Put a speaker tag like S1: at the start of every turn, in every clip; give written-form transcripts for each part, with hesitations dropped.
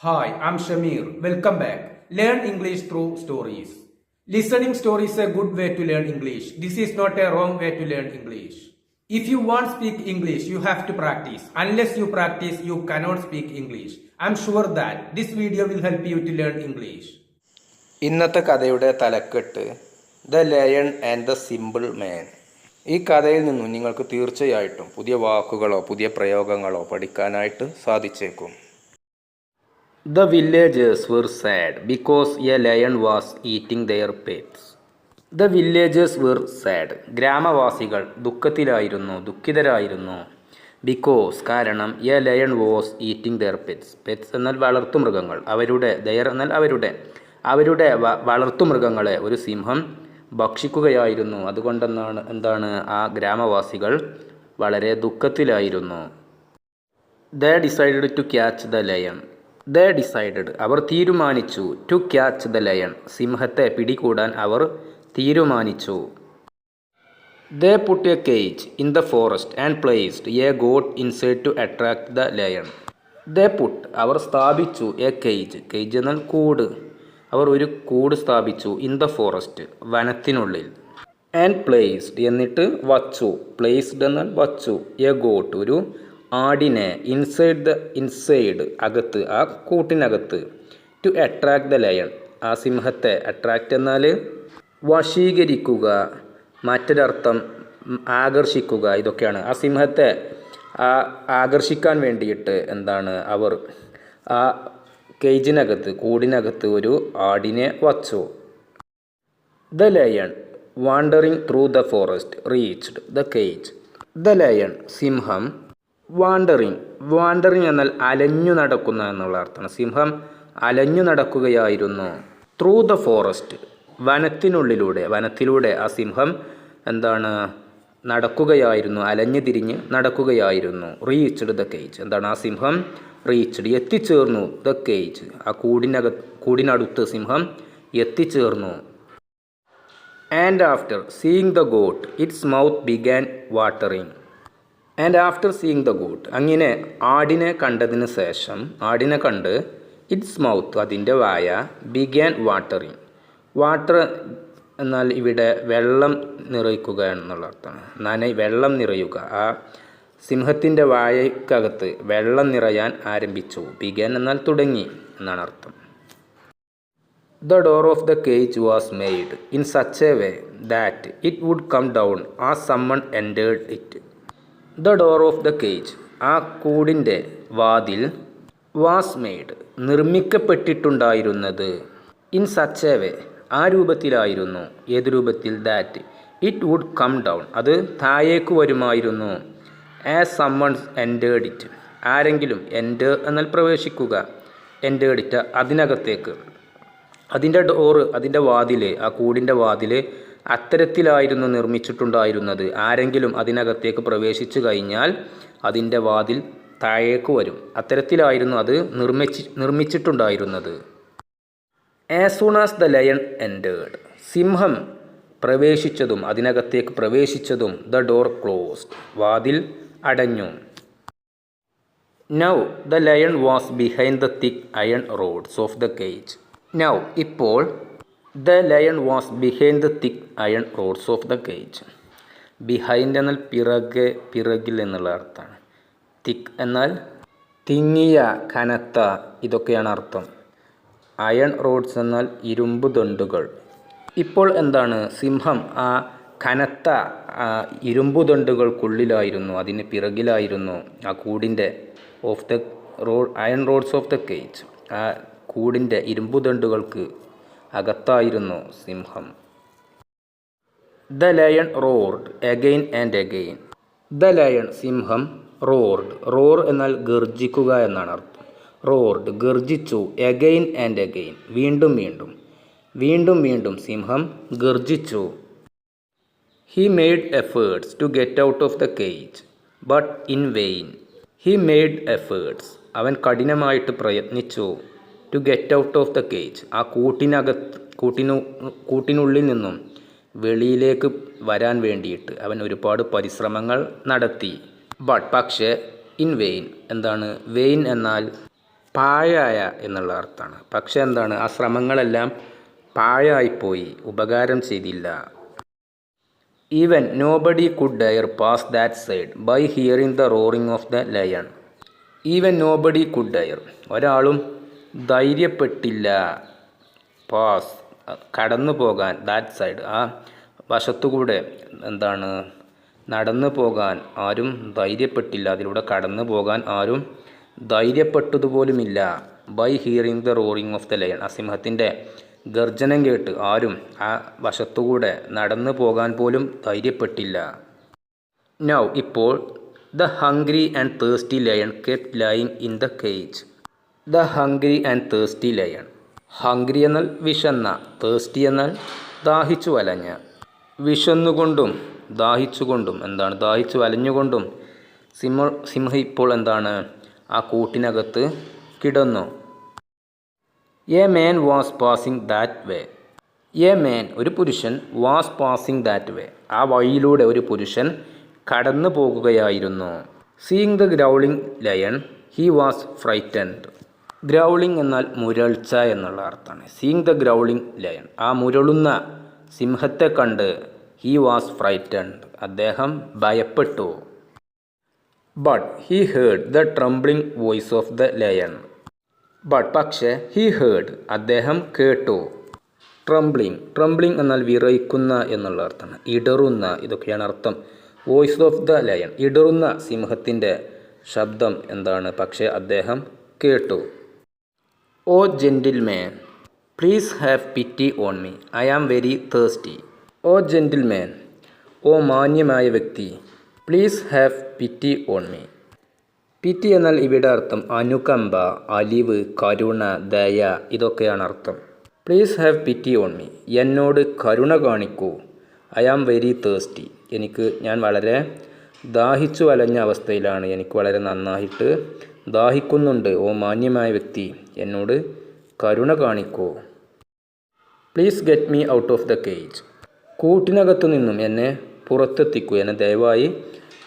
S1: Hi, I'm Shamir. Welcome back. Learn English through stories. Listening stories is a good way to learn English. This is not a wrong way to learn English. If you want to speak English, you have to practice. Unless you practice, you cannot speak English. I'm sure that this video will help you to learn English.
S2: ഇന്നത്തെ കഥയുടെ തലക്കെട്ട് the lion and the simple man. ഈ കഥയിൽ നിന്നും നിങ്ങൾക്ക് തീർച്ചയായിട്ടും പുതിയ വാക്കുകളോ പുതിയ പ്രയോഗങ്ങളോ പഠിക്കാനായിട്ട് സാധിച്ചേക്കും. The villagers were sad because a lion was eating their pets. The villagers were sad. ഗ്രാമവാസികൾ ദുഃഖിതരായിരുന്നു. ബിക്കോസ് കാരണം a lion was eating their pets. Pets എന്നാൽ വളർത്തുമൃഗങ്ങൾ. ദയർ എന്നാൽ അവരുടെ വളർത്തുമൃഗങ്ങളെ ഒരു സിംഹം ഭക്ഷിക്കുകയായിരുന്നു. അതുകൊണ്ടെന്താണ് ആ ഗ്രാമവാസികൾ വളരെ ദുഃഖത്തിലായിരുന്നു. They decided to catch the lion. അവർ തീരുമാനിച്ചു. ടു ക്യാച്ച് ദ ലയൺ, സിംഹത്തെ പിടികൂടാൻ അവർ തീരുമാനിച്ചു. They put a cage in the forest and placed a goat inside to attract the lion. അവർ സ്ഥാപിച്ചു എ കേജ് എന്നാൽ കൂട്. അവർ ഒരു കൂട് സ്ഥാപിച്ചു ഇൻ ദ ഫോറസ്റ്റ്, വനത്തിനുള്ളിൽ. ആൻഡ് പ്ലേസ്ഡ് എന്നിട്ട് വച്ചു. പ്ലേസ്ഡ് എന്നാൽ വച്ചു. എ ഗോട്ട് ഒരു ആടിനെ ഇൻസൈഡ് അകത്ത്, ആ കൂട്ടിനകത്ത്. ടു അട്രാക്ട് ദ ലയൺ, ആ സിംഹത്തെ. അട്രാക്റ്റ് എന്നാൽ വശീകരിക്കുക, മറ്റൊരർത്ഥം ആകർഷിക്കുക, ഇതൊക്കെയാണ്. ആ സിംഹത്തെ ആകർഷിക്കാൻ വേണ്ടിയിട്ട് അവർ ആ കൂടിനകത്ത് ഒരു ആടിനെ വച്ചു. The lion wandering through the forest reached the cage. The lion സിംഹം. വാണ്ടറിങ് എന്നാൽ അലഞ്ഞു നടക്കുന്ന എന്നുള്ള അർത്ഥമാണ്. സിംഹം അലഞ്ഞു നടക്കുകയായിരുന്നു. ത്രൂ ദ ഫോറസ്റ്റ് വനത്തിലൂടെ ആ സിംഹം നടക്കുകയായിരുന്നു, അലഞ്ഞു തിരിഞ്ഞ് നടക്കുകയായിരുന്നു. റീച്ച്ഡ് ദ കേജ് ആ സിംഹം എത്തിച്ചേർന്നു. ദ കേജ് ആ കൂടിനടുത്ത് സിംഹം എത്തിച്ചേർന്നു. And after seeing the got it's mouth began watering. അങ്ങനെ ആടിനെ കണ്ടതിന് ശേഷം, ഇറ്റ്സ് മൗത്ത് അതിൻ്റെ വായ, ബിഗാൻ വാട്ടറിങ്. വാട്ടർ എന്നാൽ ഇവിടെ വെള്ളം നിറയ്ക്കുക എന്നുള്ള അർത്ഥമാണ്. വെള്ളം നിറയുക. ആ സിംഹത്തിൻ്റെ വായക്കകത്ത് വെള്ളം നിറയാൻ ആരംഭിച്ചു. ബിഗാൻ എന്നാൽ തുടങ്ങി എന്നാണ് അർത്ഥം. The door of the cage was made in such a way that it would come down as someone entered it. The door of the cage ആ കൂടിൻ്റെ വാതിൽ, വാസ് മെയ്ഡ് നിർമ്മിക്കപ്പെട്ടിട്ടുണ്ടായിരുന്നത്, ഇൻ സച്ച് എ വേ ആ രൂപത്തിലായിരുന്നു. ഏത് രൂപത്തിൽ? That it would come down അത് താഴേക്ക് വരുമായിരുന്നു. ആസ് സമ്മൺസ് എൻറ്റേർഡ് ഇറ്റ് ആരെങ്കിലും, എൻറ്റർ എന്നാൽ പ്രവേശിക്കുക, എൻറ്റേർഡ് ഇറ്റ് അതിനകത്തേക്ക്. അതിൻ്റെ വാതിൽ, ആ കൂടിൻ്റെ വാതിൽ അത്തരത്തിലായിരുന്നു നിർമ്മിച്ചിട്ടുണ്ടായിരുന്നത്. ആരെങ്കിലും അതിനകത്തേക്ക് പ്രവേശിച്ചു കഴിഞ്ഞാൽ അതിൻ്റെ വാതിൽ താഴേക്ക് വരും. അത്തരത്തിലായിരുന്നു അത് നിർമ്മിച്ചിട്ടുണ്ടായിരുന്നത്. As soon as the lion entered സിംഹം അതിനകത്തേക്ക് പ്രവേശിച്ചതും ദ ഡോർ ക്ലോസ്ഡ് വാതിൽ അടഞ്ഞു. Now the lion was behind the thick iron rods of the cage. Now ഇപ്പോൾ the lion was behind the thick iron rods of the cage. Behind എന്നാൽ പിറകിൽ എന്നുള്ള അർത്ഥമാണ്. തിക്ക് എന്നാൽ തിങ്ങിയ, കനത്ത, ഇതൊക്കെയാണ് അർത്ഥം. അയൺ റോഡ്സ് എന്നാൽ ഇരുമ്പ് ദണ്ഡുകൾ. ഇപ്പോൾ സിംഹം ആ കനത്ത ഇരുമ്പു ദണ്ഡുകൾക്കുള്ളിലായിരുന്നു, അതിന് പിറകിലായിരുന്നു. ആ കൂടിൻ്റെ iron rods of the cage ആ കൂടിൻ്റെ ഇരുമ്പു ദണ്ഡുകൾക്ക് അകത്തായിരുന്നു സിംഹം. The lion roared again and again. The lion സിംഹം. റോർ എന്നാൽ ഗർജിക്കുക എന്നാണ് അർത്ഥം. റോർഡ് ഗർജിച്ചു. അഗെയിൻ ആൻഡ് അഗെയിൻ വീണ്ടും സിംഹം ഗർജിച്ചു. He made efforts to get out of the cage but in vain. അവൻ കഠിനമായിട്ട് പ്രയത്നിച്ചു. To get out of the cage ആ കൂട്ടിനുള്ളിൽ നിന്നും വെളിയിലേക്ക് വരാൻ വേണ്ടിയിട്ട് അവൻ ഒരുപാട് പരിശ്രമങ്ങൾ നടത്തി. പക്ഷേ ഇൻ വെയിൻ വെയിൻ എന്നാൽ പാഴായ എന്നുള്ള അർത്ഥമാണ്. പക്ഷെ എന്താണ്, ആ ശ്രമങ്ങളെല്ലാം പാഴായിപ്പോയി, ഉപകാരം ചെയ്തില്ല. Even nobody could dare pass that side by hearing the roaring of the lion. Even nobody could dare, ഒരാളും ധൈര്യപ്പെട്ടില്ല, പാസ് കടന്നു പോകാൻ, ദാറ്റ് സൈഡ് ആ വശത്തുകൂടെ എന്താണ് നടന്നു പോകാൻ ആരും ധൈര്യപ്പെട്ടില്ല, അതിലൂടെ കടന്നു പോകാൻ ആരും ധൈര്യപ്പെട്ടതുപോലുമില്ല. By hearing the roaring of the lion, ആ സിംഹത്തിൻ്റെ ഗർജനം കേട്ട് ആരും ആ വശത്തുകൂടെ നടന്നു പോകാൻ പോലും ധൈര്യപ്പെട്ടില്ല. നൗ ഇപ്പോൾ the hungry and thirsty lion kept lying in the cage. The hungry and thirsty lion, hungry എന്നാൽ വിശന്ന, തേഴ്സ്റ്റി എന്നാൽ ദാഹിച്ചു വലഞ്ഞ. വിശന്നുകൊണ്ടും ദാഹിച്ചുകൊണ്ടും എന്താണ്, ദാഹിച്ചു വലഞ്ഞുകൊണ്ടും സിംഹം ഇപ്പോൾ എന്താണ് ആ കൂട്ടിനകത്ത് കിടന്നു. A man was passing that way. A man ഒരു പുരുഷൻ, വാസ് പാസിംഗ് ദാറ്റ് വേ ആ വഴിയിലൂടെ ഒരു പുരുഷൻ കടന്നു പോകുകയായിരുന്നു. Seeing the growling lion he was frightened. Growling എന്നാൽ മുരൾച്ച എന്നുള്ള അർത്ഥമാണ്. സീയിങ് ദ ഗ്രൗളിംഗ് ലയൺ, ആ മുരളുന്ന സിംഹത്തെ കണ്ട് ഹി വാസ് ഫ്രൈറ്റൻഡ്, അദ്ദേഹം ഭയപ്പെട്ടു. But he heard the trembling voice of the lion. But പക്ഷേ ഹി ഹേർഡ് അദ്ദേഹം കേട്ടു. ട്രംബ്ലിംഗ് എന്നാൽ വിറയ്ക്കുന്ന എന്നുള്ള അർത്ഥമാണ്. ഇടറുന്ന, ഇതൊക്കെയാണ് അർത്ഥം. വോയിസ് ഓഫ് ദ ലയൺ, ഇടറുന്ന സിംഹത്തിൻ്റെ ശബ്ദം എന്താണ്, പക്ഷേ അദ്ദേഹം കേട്ടു. O gentleman please have pity on me, I am very thirsty. O gentleman, O മാന്യമായ വ്യക്തി, please have pity on me. Pity എന്നാൽ ഇവിടെ അർത്ഥം അനുകമ്പ, അലിവ്, കരുണ, ദയ, ഇതൊക്കെയാണ് അർത്ഥം. Please have pity on me, എന്നോട് കരുണ കാണിക്കൂ. ഐ ആം വെരി തേഴ്സ്റ്റി, ഞാൻ വളരെ ദാഹിച്ചു വലഞ്ഞ അവസ്ഥയിലാണ്, എനിക്ക് വളരെ നന്നായിട്ട് ദാഹിക്കുന്നുണ്ട്. ഓ മാന്യമായ വ്യക്തി, എന്നോട് കരുണ കാണിക്കൂ. Please get me out of the cage. കൂട്ടിനകത്തു നിന്നും എന്നെ പുറത്തെത്തിക്കൂ, എന്നെ ദയവായി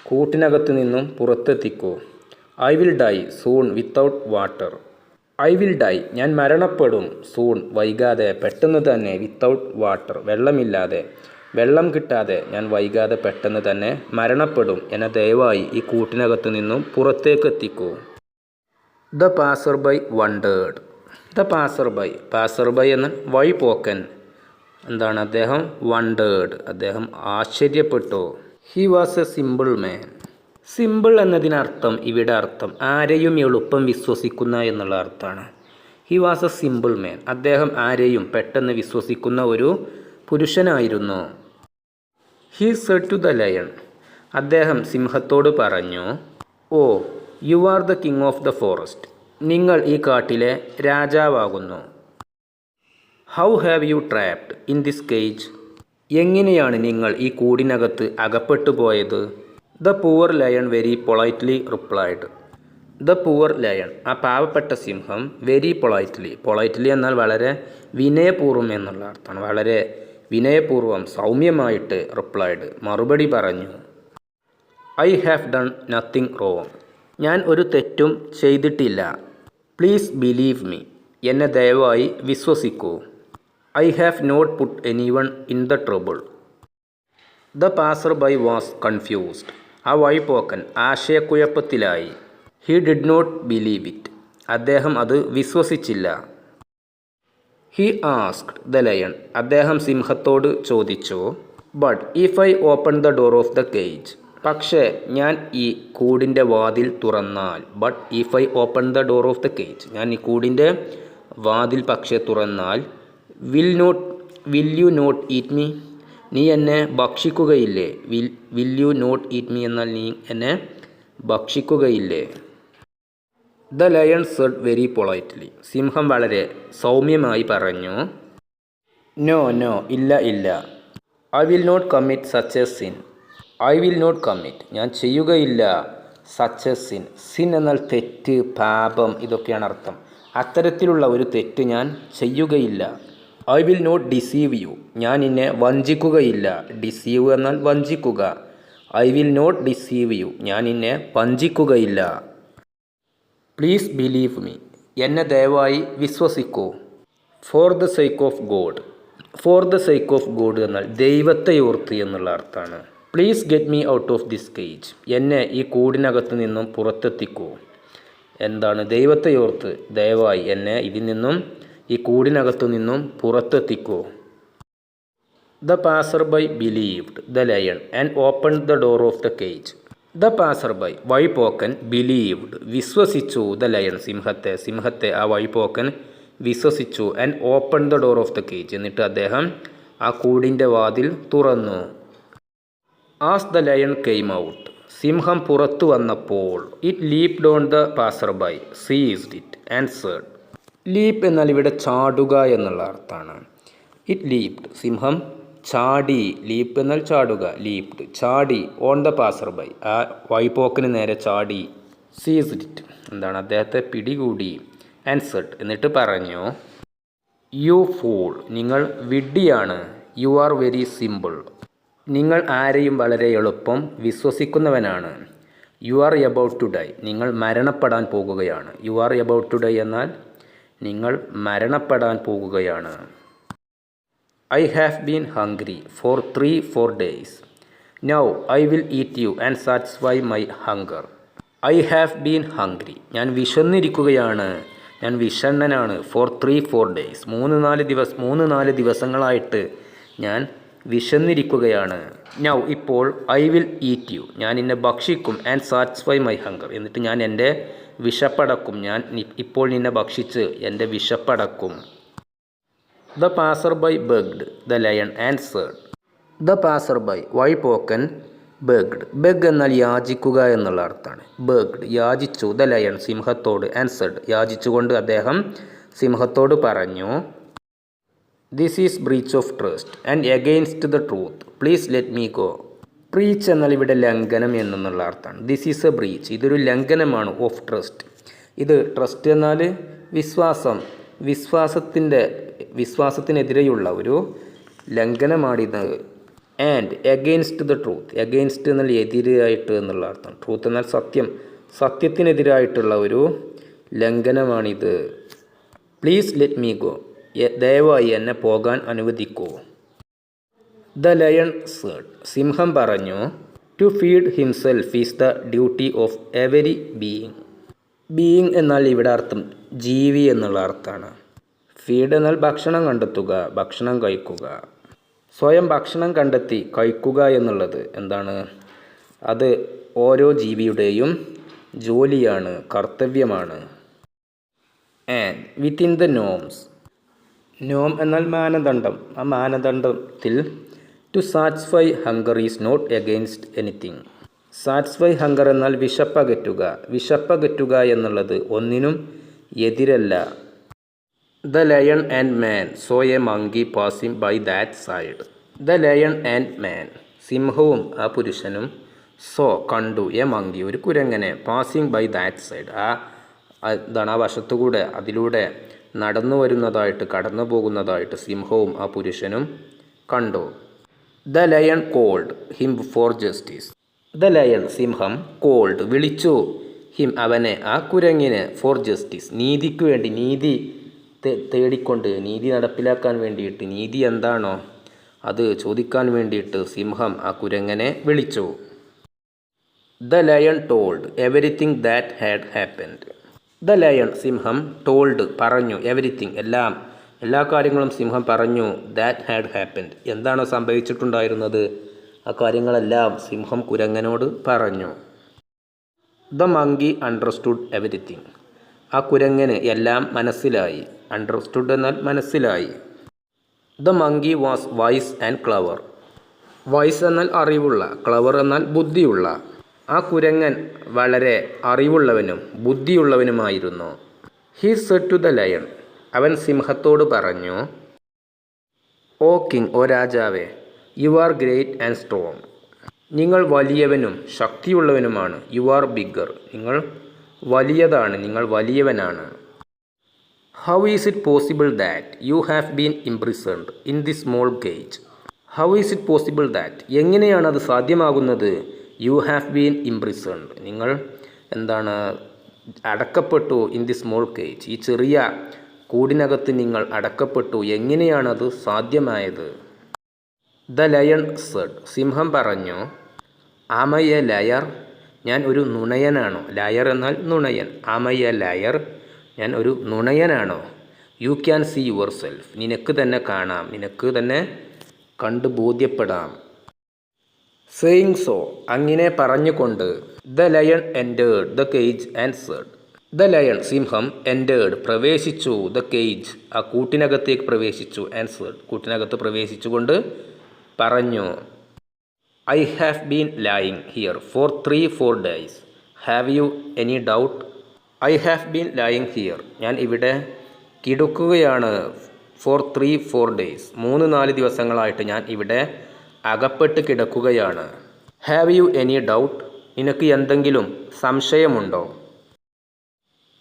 S2: കൂട്ടിനകത്തു നിന്നും പുറത്തെത്തിക്കൂ. I will die soon without water. I will die ഞാൻ മരണപ്പെടും, സൂൺ വൈകാതെ, പെട്ടെന്ന് തന്നെ, വിത്തൗട്ട് വാട്ടർ വെള്ളമില്ലാതെ, വെള്ളം കിട്ടാതെ ഞാൻ വൈകാതെ പെട്ടെന്ന് തന്നെ മരണപ്പെടും. എന്നെ ദയവായി ഈ കൂട്ടിനകത്തു നിന്നും പുറത്തേക്ക് എത്തിക്കൂ. The passer by wondered. The passer by എന്ന വഴിപോക്കൻ എന്താണ്, അദ്ദേഹം വണ്ടേർഡ്, അദ്ദേഹം ആശ്ചര്യപ്പെട്ടു. He was a simple man. Simple എന്നതിനർത്ഥം ഇവിടെ അർത്ഥം ആരെയും എളുപ്പം വിശ്വസിക്കുന്ന എന്നുള്ള അർത്ഥമാണ്. He was a simple man, അദ്ദേഹം ആരെയും പെട്ടെന്ന് വിശ്വസിക്കുന്ന ഒരു പുരുഷനായിരുന്നു. He said to the lion, അദ്ദേഹം സിംഹത്തോട് പറഞ്ഞു, O you are the king of the forest, നിങ്ങൾ ഈ കാട്ടിലെ രാജാവാകുന്നു. How have you trapped in this cage, എങ്ങനെയാണ് നിങ്ങൾ ഈ കൂടിനകത്ത് അകപ്പെട്ടു പോയത്? The poor lion very politely replied. The poor lion ആ പാവപ്പെട്ട സിംഹം വെരി പൊളൈറ്റ്ലി എന്നാൽ വളരെ വിനയപൂർവ്വം എന്നുള്ള അർത്ഥമാണ്. വളരെ വിനയപൂർവ്വം സൗമ്യമായിട്ട് റിപ്ലൈഡ് മറുപടി പറഞ്ഞു. I have done nothing wrong, ഞാൻ ഒരു തെറ്റും ചെയ്തിട്ടില്ല. പ്ലീസ് ബിലീവ് മീ, എന്നെ ദയവായി വിശ്വസിക്കൂ. I have not put anyone in the trouble. The passer by was confused, ആ വഴിപോക്കൻ ആശയക്കുഴപ്പത്തിലായി. He did not believe it, അദ്ദേഹം അത് വിശ്വസിച്ചില്ല. ഹി ആസ്ക്ഡ് ദ ലയൺ, അദ്ദേഹം സിംഹത്തോട് ചോദിച്ചു. But if I open the door of the cage, പക്ഷേ ഞാൻ ഈ കൂടിൻ്റെ വാതിൽ തുറന്നാൽ. But if I open the door of the cage, ഞാൻ ഈ കൂടിൻ്റെ വാതിൽ പക്ഷേ തുറന്നാൽ. Will you not eat me, നീ എന്നെ ഭക്ഷിക്കുകയില്ലേ? Will you not eat me എന്നാൽ നീ എന്നെ ഭക്ഷിക്കുകയില്ലേ? The lion said very politely, സിംഹം വളരെ സൗമ്യമായി പറഞ്ഞു. നോ ഇല്ല. I will not commit such a sin. I will not commit ഞാൻ ചെയ്യുകയില്ല. സച്ച് എ സിൻ, സിൻ എന്നാൽ തെറ്റ്, പാപം, ഇതൊക്കെയാണ് അർത്ഥം. അത്തരത്തിലുള്ള ഒരു തെറ്റ് ഞാൻ ചെയ്യുകയില്ല. I will not deceive you, ഞാൻ നിന്നെ വഞ്ചിക്കുകയില്ല. ഡിസീവ് എന്നാൽ വഞ്ചിക്കുക. I will not deceive you, ഞാൻ നിന്നെ വഞ്ചിക്കുകയില്ല. പ്ലീസ് ബിലീവ് മീ, എന്നെ ദയവായി വിശ്വസിക്കൂ. For the sake of God. For the sake of God എന്നാൽ ദൈവത്തെ ഓർത്ത് എന്നുള്ള അർത്ഥമാണ്. Please get me out of this cage. എന്നെ ഈ കൂടിനകത്ത് നിന്നും പുറത്തെത്തിക്കൂ. എന്താണ്? ദൈവത്തെ ഓർത്ത് ദയവായി എന്നെ ഇതിൽ നിന്നും ഈ കൂടിനകത്തു നിന്നും പുറത്തെത്തിക്കൂ. The passer by believed the lion and open the door of the cage. The passer by വഴിപോക്കൻ ബിലീവ്ഡ് വിശ്വസിച്ചു ദ ലയൺ സിംഹത്തെ ആ വഴിപോക്കൻ വിശ്വസിച്ചു. And open the door of the cage എന്നിട്ട് അദ്ദേഹം ആ കൂടിൻ്റെ വാതിൽ തുറന്നു. As the lion came out സിംഹം പുറത്തു വന്നപ്പോൾ it leaped on the passer by seized it and said. Leap എന്നാൽ ഇവിടെ ചാടുക എന്നുള്ള അർത്ഥമാണ്. ഇറ്റ് ലീപ്ഡ് സിംഹം ചാടി. ലീപ്പ് എന്നാൽ ചാടുക. ലീപ്ഡ് ചാടി. ഓൺ ദ പാസർ ബൈ ആ വഴിപോക്കന് നേരെ ചാടി. സീസ്ഡ് ഇറ്റ് എന്താണ്? അദ്ദേഹത്തെ പിടികൂടി. ആൻഡ് സെഡ് എന്നിട്ട് പറഞ്ഞു, യു ഫൂൾ നിങ്ങൾ വിഡ്ഢിയാണ്. യു ആർ വെരി സിമ്പിൾ നിങ്ങൾ ആരെയും വളരെ എളുപ്പം വിശ്വസിക്കുന്നവനാണ്. You are about to die നിങ്ങൾ മരണപ്പെടാൻ പോകുകയാണ്. You are about to die എന്നാൽ നിങ്ങൾ മരണപ്പെടാൻ പോകുകയാണ്. I have been hungry for 3-4 days. Now I will eat you and satisfy my hunger. I have been hungry ഞാൻ വിശന്നിരിക്കുകയാണ്. ഞാൻ വിഷണ്ണനാണ്. ഫോർ 3-4 days 3-4 ദിവസങ്ങളായിട്ട് ഞാൻ വിശന്നിരിക്കുകയാണ്. നൗ ഇപ്പോൾ ഐ വിൽ ഈറ്റ് യു ഞാൻ നിന്നെ ഭക്ഷിക്കും. ആൻഡ് സാറ്റിസ്ഫൈ മൈ ഹങ്കർ എന്നിട്ട് ഞാൻ എൻ്റെ വിശപ്പടക്കും. ഞാൻ ഇപ്പോൾ നിന്നെ ഭക്ഷിച്ച് എൻ്റെ വിശപ്പടക്കും. The passer by begged the lion and said. The passer by വഴിപോക്കൻ ബെഗ്ഡ് ബെഗ് എന്നാൽ യാചിക്കുക എന്നുള്ള അർത്ഥമാണ്. ബെഗ്ഡ് യാചിച്ചു ദ ലയൺ സിംഹത്തോട്. ആൻഡ് സെഡ് യാചിച്ചുകൊണ്ട് അദ്ദേഹം സിംഹത്തോട് പറഞ്ഞു, this is breach of trust and against the truth please let me go. Breach എന്നാൽ ഇവിടെ ലംഘനം എന്നുള്ള അർത്ഥമാണ്. ദിസ് ഈസ് എ ബ്രീച്ച് ഇതൊരു ലംഘനമാണ്. ഓഫ് ട്രസ്റ്റ് ഇത് ട്രസ്റ്റ് എന്നാൽ വിശ്വാസത്തിനെതിരെയുള്ള ഒരു ലംഘനമാണിത്. And against the truth against എന്നാൽ എതിരായിട്ട് എന്നുള്ള അർത്ഥം. ട്രൂത്ത് എന്നാൽ സത്യത്തിനെതിരായിട്ടുള്ള ഒരു ലംഘനമാണിത്. പ്ലീസ് ലെറ്റ് മീ ഗോ ദയവായി എന്നെ പോകാൻ അനുവദിക്കൂ. ദ ലയൺ സെഡ് സിംഹം പറഞ്ഞു, to feed himself is the duty of every being. Being എന്നാൽ ഇവിടെ അർത്ഥം ജീവി എന്നുള്ള അർത്ഥമാണ്. ഫീഡ് എന്നാൽ ഭക്ഷണം കണ്ടെത്തുക, ഭക്ഷണം കഴിക്കുക. സ്വയം ഭക്ഷണം കണ്ടെത്തി കഴിക്കുക എന്നുള്ളത് എന്താണ്? അത് ഓരോ ജീവിയുടെയും ജോലിയാണ്, കർത്തവ്യമാണ്. ആൻഡ് വിത്തിൻ ദ നോംസ് നോം എന്നാൽ മാനദണ്ഡം. ആ മാനദണ്ഡത്തിൽ to satisfy hunger is not against anything. Satisfy hunger എന്നാൽ വിശപ്പകറ്റുക എന്നുള്ളത് ഒന്നിനും എതിരല്ല. The lion and man saw a monkey passing by that side. The lion and man സിംഹവും ആ പുരുഷനും സോ കണ്ടു എ മങ്കി ഒരു കുരങ്ങനെ പാസിംഗ് ബൈ ദാറ്റ് സൈഡ് എന്താണ് ആ വശത്തുകൂടെ അതിലൂടെ കടന്നു പോകുന്നതായിട്ട് സിംഹവും ആ പുരുഷനും കണ്ടു. The lion called him for justice. The lion സിംഹം കോൾഡ് വിളിച്ചു ഹിം അവനെ ആ കുരങ്ങിനെ ഫോർ ജസ്റ്റിസ് നീതിക്ക് വേണ്ടി നീതി തേടിക്കൊണ്ട് നീതി നടപ്പിലാക്കാൻ വേണ്ടിയിട്ട് നീതി എന്താണോ അത് ചോദിക്കാൻ വേണ്ടിയിട്ട് സിംഹം ആ കുരങ്ങനെ വിളിച്ചു. The lion told everything that had happened. The lion സിംഹം ടോൾഡ് പറഞ്ഞു എവരിത്തിങ് എല്ലാ കാര്യങ്ങളും സിംഹം പറഞ്ഞു. ദാറ്റ് ഹാഡ് ഹാപ്പൻഡ് എന്താണോ സംഭവിച്ചിട്ടുണ്ടായിരുന്നത് ആ കാര്യങ്ങളെല്ലാം സിംഹം കുരങ്ങനോട് പറഞ്ഞു. ദ മങ്കി അണ്ടർസ്റ്റുഡ് എവരിത്തിങ് ആ കുരങ്ങന് എല്ലാം മനസ്സിലായി. അണ്ടർസ്റ്റുഡ് എന്നാൽ മനസ്സിലായി. The monkey was wise and clever. Wise എന്നാൽ അറിവുള്ള, ക്ലവർ എന്നാൽ ബുദ്ധിയുള്ള. ആ കുരങ്ങൻ വളരെ അറിവുള്ളവനും ബുദ്ധിയുള്ളവനുമായിരുന്നു. He said to the lion അവൻ സിംഹത്തോട് പറഞ്ഞു, ഓ കിങ് ഓ രാജാവേ, you are great and strong നിങ്ങൾ വലിയവനും ശക്തിയുള്ളവനുമാണ്. യു ആർ ബിഗ്ഗർ നിങ്ങൾ വലിയതാണ്, നിങ്ങൾ വലിയവനാണ്. How is it possible that you have been imprisoned in the small cage. How is it possible that എങ്ങനെയാണ് അത് സാധ്യമാകുന്നത്? യു ഹാവ് ബീൻ ഇംപ്രിസൺഡ് നിങ്ങൾ അടക്കപ്പെട്ടു ഇൻ ദി സ്മോൾ കേജ്. ഈ ചെറിയ കൂടിനകത്ത് നിങ്ങൾ അടക്കപ്പെട്ടു. എങ്ങനെയാണത് സാധ്യമായത്? The lion said. സിംഹം പറഞ്ഞു, ആം ഐ എ ലയർ? ഞാൻ ഒരു നുണയനാണോ? ലയർ എന്നാൽ നുണയൻ. Am I a liar? ഞാൻ ഒരു നുണയനാണോ? You can see yourself. നിനക്ക് തന്നെ കാണാം, നിനക്ക് തന്നെ കണ്ട് ബോധ്യപ്പെടാം. Saying so. അങ്ങനെ പറഞ്ഞുകൊണ്ട് the lion entered the cage and said. The lion സിംഹം എൻറ്റേർഡ് പ്രവേശിച്ചു, ദ കേജ് ആ കൂട്ടിനകത്തേക്ക് പ്രവേശിച്ചു, ആൻഡ് സെഡ് കൂട്ടിനകത്ത് പ്രവേശിച്ചുകൊണ്ട് പറഞ്ഞു, I have been lying here for 3-4 days. Have you any doubt? I have been lying here. ഞാൻ ഇവിടെ കിടക്കുകയാണ്. Four 3-4 days. 3-4 ദിവസങ്ങളായിട്ട് ഞാൻ ഇവിടെ അകപ്പെട്ട് കിടക്കുകയാണ്. Have you any doubt? നിനക്ക് എന്തെങ്കിലും സംശയമുണ്ടോ?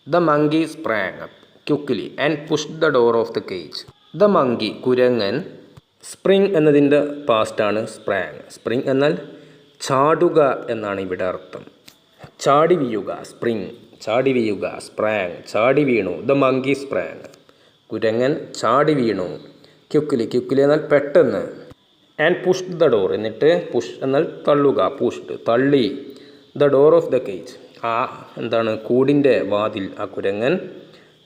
S2: The monkey sprang up quickly and pushed the door of the cage. The monkey കുരങ്ങൻ. സ്പ്രിങ് എന്നതിൻ്റെ പാസ്റ്റാണ് സ്പ്രാങ്. സ്പ്രിങ് എന്നാൽ ചാടുക എന്നാണ് ഇവിടെ അർത്ഥം. ചാടി വീഴുക. സ്പ്രിങ് ചാടി വീഴുക. സ്പ്രാങ് ചാടി വീണു. ദ മങ്കി സ്പ്രാങ് കുരങ്ങൻ ചാടി വീണു. ക്വിക്ക്ലി. ക്വിക്ക്ലി എന്നാൽ പെട്ടെന്ന്. And pushed the door. എന്നിട്ട് പുഷ് എന്നാൽ തള്ളുക. പുഷ്ഡ് തള്ളി. The door of the cage ആ എന്താണ് കൂടിൻ്റെ വാതിൽ ആ കുരങ്ങൻ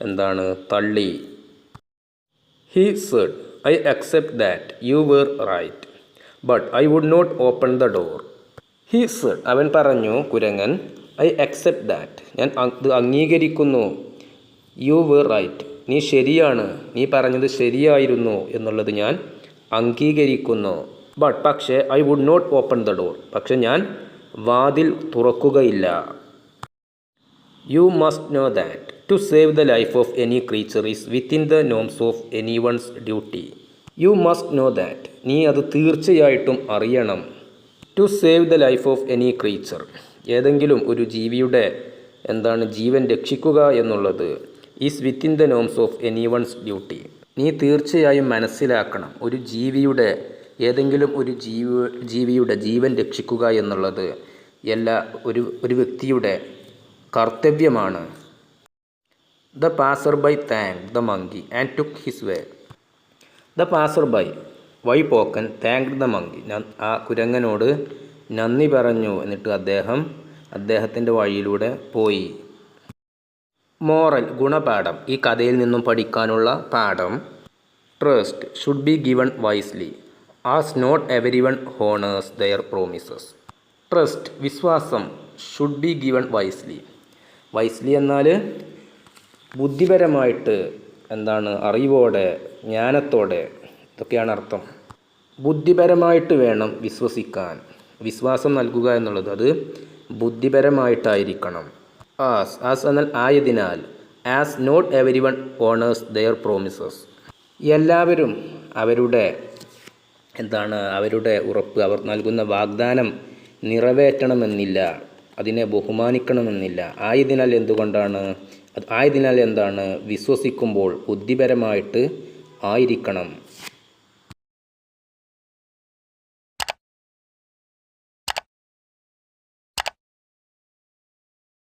S2: എന്താണ് തള്ളി. He said, I accept that you were right but I would not open the door. He said അവൻ പറഞ്ഞു, കുരങ്ങൻ, ഐ അക്സെപ്റ്റ് ദാറ്റ് ഞാൻ ഇത് അംഗീകരിക്കുന്നു. യു വേർ റൈറ്റ് നീ ശരിയാണ്, നീ പറഞ്ഞത് ശരിയായിരുന്നു എന്നുള്ളത് ഞാൻ അംഗീകരിക്കുന്നു. ബട്ട് പക്ഷേ I would not open the door പക്ഷെ ഞാൻ വാതിൽ തുറക്കുകയില്ല. You must know that to save the life of any creature is within the norms of any one's duty. You must know that നീ അത് തീർച്ചയായിട്ടും അറിയണം. To save the life of any creature ഏതെങ്കിലും ഒരു ജീവിയുടെ എന്താണ് ജീവൻ രക്ഷിക്കുക എന്നുള്ളത് is within the norms of any one's duty. നീ തീർച്ചയായും മനസ്സിലാക്കണം, ഒരു ജീവിയുടെ ഏതെങ്കിലും ഒരു ജീവിയുടെ ജീവൻ രക്ഷിക്കുക എന്നുള്ളത് ഒരു വ്യക്തിയുടെ കർത്തവ്യമാണ്. The passer by thank the monkey and took his way. The passer by വഴിപോക്കൻ താങ്ക്ഡ് ദ മങ്കി ആ കുരങ്ങനോട് നന്ദി പറഞ്ഞു. എന്നിട്ട് അദ്ദേഹത്തിൻ്റെ വഴിയിലൂടെ പോയി. മോറൽ ഗുണപാഠം. ഈ കഥയിൽ നിന്നും പഠിക്കാനുള്ള പാഠം, trust should be given wisely as not every one honours their promises. Trust വിശ്വാസം, should be given wisely. Wisely എന്നാൽ ബുദ്ധിപരമായിട്ട് എന്താണ് അറിവോടെ ജ്ഞാനത്തോടെ ഇതൊക്കെയാണ് അർത്ഥം. ബുദ്ധിപരമായിട്ട് വേണം വിശ്വസിക്കാൻ. വിശ്വാസം നൽകുക എന്നുള്ളത് അത് ബുദ്ധിപരമായിട്ടായിരിക്കണം. ആസ് എന്നാൽ ആയതിനാൽ. As not every one honours their promises എല്ലാവരും അവരുടെ ഉറപ്പ്, അവർ നൽകുന്ന വാഗ്ദാനം നിറവേറ്റണമെന്നില്ല, അതിനെ ബഹുമാനിക്കണമെന്നില്ല. ആയതിനാൽ എന്താണ് വിശ്വസിക്കുമ്പോൾ ബുദ്ധിപരമായിട്ട് ആയിരിക്കണം.